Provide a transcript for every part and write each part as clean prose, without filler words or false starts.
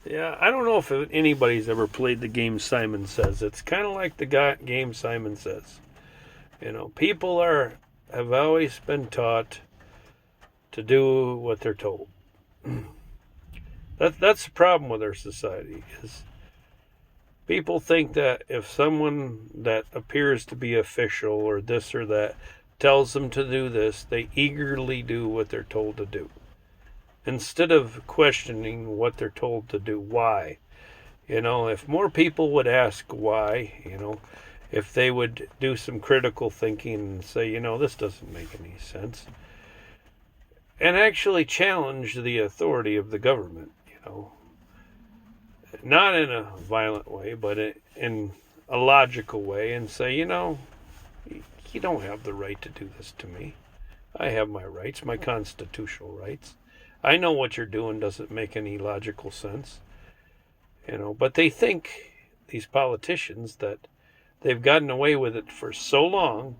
Yeah, I don't know if anybody's ever played the game Simon Says. It's kind of like the game Simon Says. People have always been taught to do what they're told. That's the problem with our society is people think that if someone that appears to be official or this or that tells them to do this, they eagerly do what they're told to do instead of questioning what they're told to do. Why? If more people would ask why, if they would do some critical thinking and say, this doesn't make any sense, and actually challenge the authority of the government, not in a violent way, but in a logical way, and say, you don't have the right to do this to me. I have my rights, my constitutional rights. I know what you're doing doesn't make any logical sense. But they think, these politicians, that they've gotten away with it for so long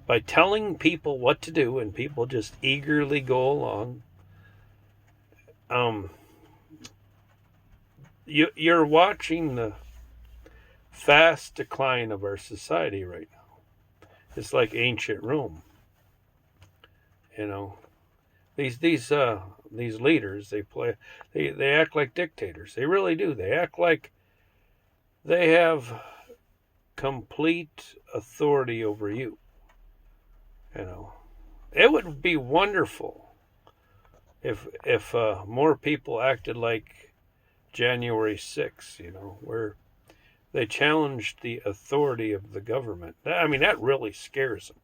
by telling people what to do, and people just eagerly go along. You're watching the fast decline of our society right now. It's like ancient Rome. These leaders, they act like dictators. They really do. They act like they have complete authority over you. It would be wonderful if more people acted like January 6th, where they challenged the authority of the government. I mean, that really scares them.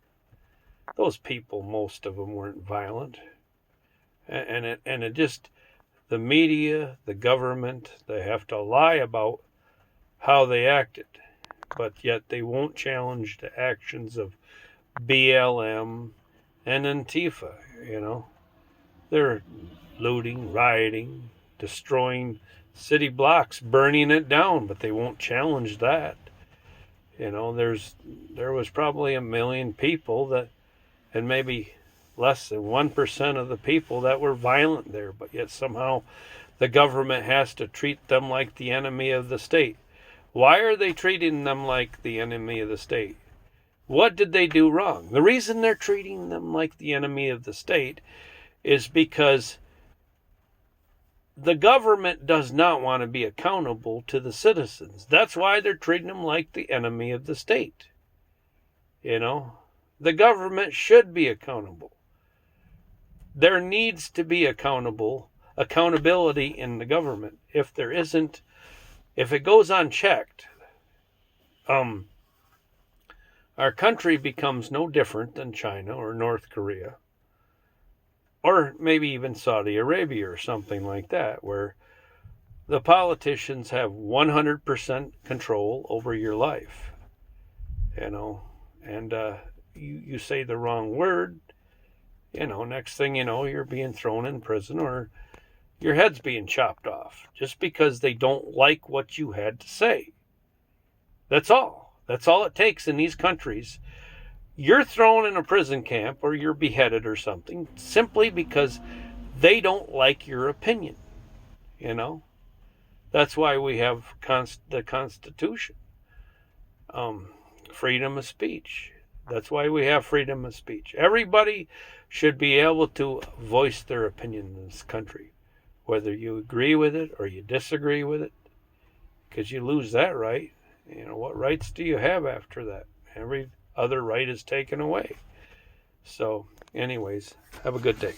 Those people, most of them weren't violent. And it just, the media, the government, they have to lie about how they acted. But yet they won't challenge the actions of BLM and Antifa, They're looting, rioting, destroying city blocks, burning it down, but they won't challenge that. There was probably 1 million people and maybe less than 1% of the people that were violent there, but yet somehow the government has to treat them like the enemy of the state. Why are they treating them like the enemy of the state? What did they do wrong? The reason they're treating them like the enemy of the state is because the government does not want to be accountable to the citizens. That's why they're treating them like the enemy of the state. The government should be accountable. There needs to be accountability in the government. If there isn't, if it goes unchecked, our country becomes no different than China or North Korea, or maybe even Saudi Arabia or something like that, where the politicians have 100% control over your life, and you say the wrong word, next thing you know, you're being thrown in prison or your head's being chopped off just because they don't like what you had to say. That's all. That's all it takes in these countries. You're thrown in a prison camp or you're beheaded or something simply because they don't like your opinion. That's why we have the Constitution. Freedom of speech. That's why we have freedom of speech. Everybody should be able to voice their opinion in this country, whether you agree with it or you disagree with it, because you lose that right. What rights do you have after that? Every other right is taken away. So, anyways, have a good day.